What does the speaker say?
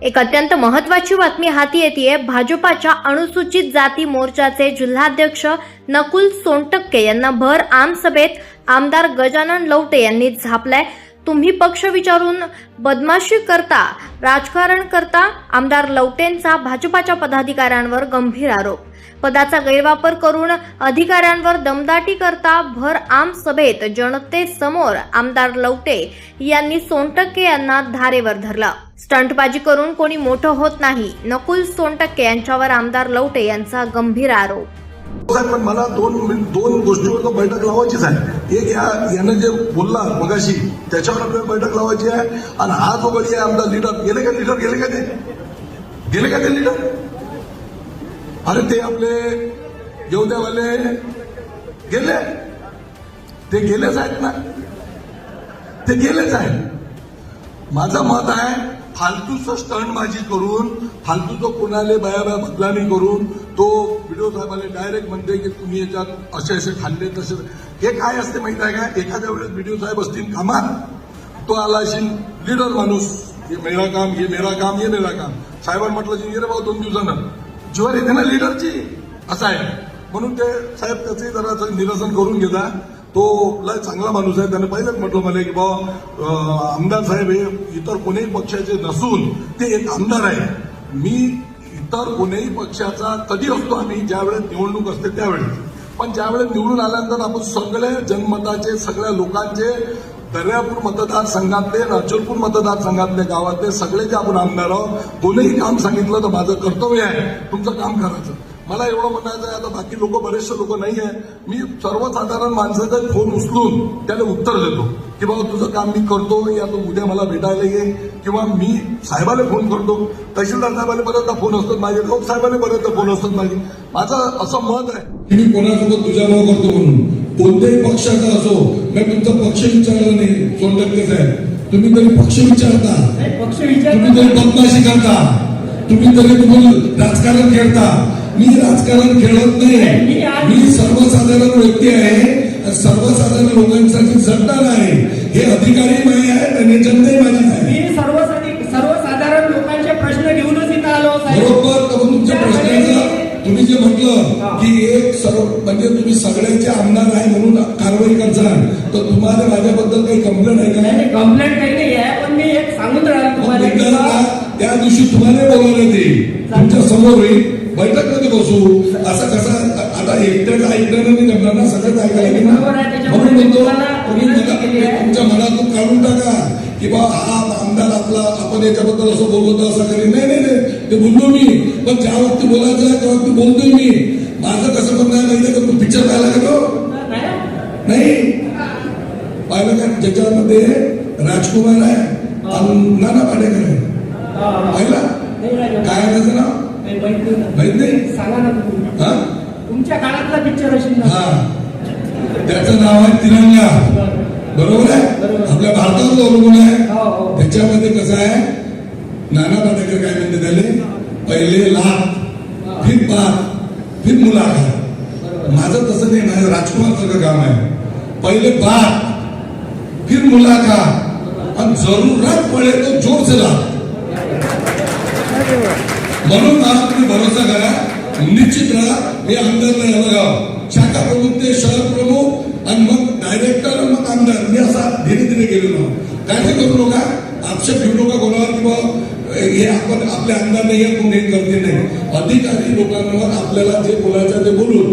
एक अत्यंत महत्त्वाची बातमी हाती येते। भाजपाच्या अनुसूचित जाती मोर्चाचे जिल्हाध्यक्ष नकुल सोनटक्के यांना भर आम सभेत आमदार गजानन लवटे यांनी झापलाय। तुम्ही पक्ष विचारून बदमाशी करता, राजकारण करता। आमदार लवटेंचा भाजपाच्या पदाधिकाऱ्यांवर गंभीर आरोप। पदाचा गैरवापर करून अधिकाऱ्यांवर दमदाटी करता भर आम सभेत जनतेसमोर आमदार लवटे यांनी सोनटक्के यांना धारेवर धरला। स्टंटबाजी करून कोणी मोठं होत नाही, नकुल सोनटक्के यांच्यावर आमदार लवटे यांचा गंभीर आरोप। पण मला दोन गोष्टीवर बैठक लावायचीच आहे। एक यानं जे बोलला मगाशी त्याच्यावर आपल्याला बैठक लावायची आहे। आणि हा जो गडी आहे आमचा लीडर गेले का ते लीडर? अरे ते आपले येवद्यावाले गेले, ते गेलेच आहेत ना, ते गेलेच आहेत। माझं मत आहे फालतूचं स्टंटबाजी करून, फालतूचं कोणाले बया बदलामी करून तो व्हिडिओ साहेबाला डायरेक्ट म्हणते की तुम्ही याच्यात असे खाल्ले तसे। हे काय असते माहित आहे का? एखाद्या वेळेस व्हिडिओ साहेब असतील कामात, तो आला असेल लीडर माणूस, हे मेरा काम, हे मेरा काम, हे मेरा काम। साहेबांनी म्हटलं की रे भाऊ 2 दिवसानं जीवर येते ना लीडरची, असं आहे। म्हणून ते साहेब त्याचे जरा निरसन करून घेता। तो लय चांगला माणूस आहे। त्याने पहिलेच म्हटलं मला की बाबा आमदार साहेब हे इतर कोणीही पक्षाचे नसून ते एक आमदार आहे। मी इतर कोणीही पक्षाचा कधी असतो आम्ही, ज्यावेळेस निवडणूक असते त्यावेळेस, पण ज्यावेळेस निवडून आल्यानंतर आपण सगळे जनमताचे, सगळ्या लोकांचे, दर्यापूर मतदारसंघातले, अचलपूर मतदारसंघातले, गावातले सगळे जे आपण आमदार आहोत, कोणीही काम सांगितलं तर माझं कर्तव्य आहे तुमचं काम करायचं। मला एवढं म्हणायचं आहे, आता बाकी लोक, बरेचसे लोक नाही आहे, मी सर्वसाधारण माणसाचा फोन उचलून त्याला उत्तर देतो की बाबा तुझं काम मी करतो, या तो उद्या मला भेटायला ये, किंवा मी साहेबाला फोन करतो, तहसीलदार साहेबाला बऱ्याचदा फोन असतात माझे, लोक साहेबाला बऱ्याचदा फोन असतात माझे। माझं असं मत आहे की मी कोणासोबत तुझ्या नाव करतो म्हणून, कोणत्याही पक्षाचा असो, मी तुमचा पक्ष विचारला नाही। सोनटक्के साहेब, तुम्ही तरी पक्ष विचारता, तुम्ही तरी बदमाशी करता, तुम्ही तरी तुम्ही राजकारण खेळता। मी राजकारण खेळत नाही, मी सर्वसाधारण व्यक्ती आहे, सर्वसाधारण लोकांसाठी झटणार आहे। हे अधिकारी नाही आहे आणि जनताही माझी आहे। मी सर्वसाधारण लोकांचे प्रश्न घेऊनच इथं आलो साहेब। बरोबर, तर तुमच्या प्रश्नाचं तुम्ही जे म्हटलं की एक सर्व म्हणजे तुम्ही सगळ्यांचे आमदार आहे म्हणून कारवाई करणार, तर तुम्हाला माझ्याबद्दल काही कंप्लेंट आहे का? कंप्लेंट काही नाही आहे, पण मी एक सांगून राहिलो तुम्हाला, त्या दिवशी तुम्हाला बोलावलं ते तुमच्या समोर होईल, बैठक मध्ये बसू। असं कसं आता एकट्याच ऐकण्यानं नाही जमणार ना, सगळंच ऐकायला म्हणून म्हणतो तुमच्या मनातून काढून टाका की बा हा आमदार आपला, आपण याच्याबद्दल असं बोलतो असं करेल, नाही, ते बोललो मी, पण ज्या वक्ती बोलायचं आहे त्या वक्ती बोलतोय मी। माझं कसं म्हणणं आहे माहिती आहे का? तू पिक्चर पाहिला का? तो नाही पाहिलं का? ज्याच्यामध्ये राजकुमार आहे आणि नाना पाटेकर आहे, पाहिला? काय आहे त्याचं नाव माहित नाही? सांगा ना तुम्ही, तुमच्या काळातला पिक्चर असेल ना? त्याचं नाव आहे तिरंगा, बरोबर आहे? आपल्या भारतातलं अवलंबून आहे। त्याच्यामध्ये कसं आहे, नाना पाटेकर काय म्हणते त्याले, पहिले लाख, फिर बात, फिर मुलाकात। माझं तसं नाही, माझं राजकुमार सारखं काम आहे। पहिले बात, फिर मुलाकात, आणि जरूरत पडे तो जोर से लाभ। म्हणून मला तुम्ही भरोसा करा, निश्चित राहा। हे आमदार नाही, बघा शाखा प्रमुख ते शहर प्रमुख आणि मग डायरेक्टर, मग आमदार, मी असा धीरे धीरे गेलेलो। काय करू नका, आक्षेप घेऊ नका कोणावर किंवा हे आपण आपले आमदार नाही, कोण हे करते नाही। अधिकारी लोकांवर आपल्याला जे बोलायचं ते बोलून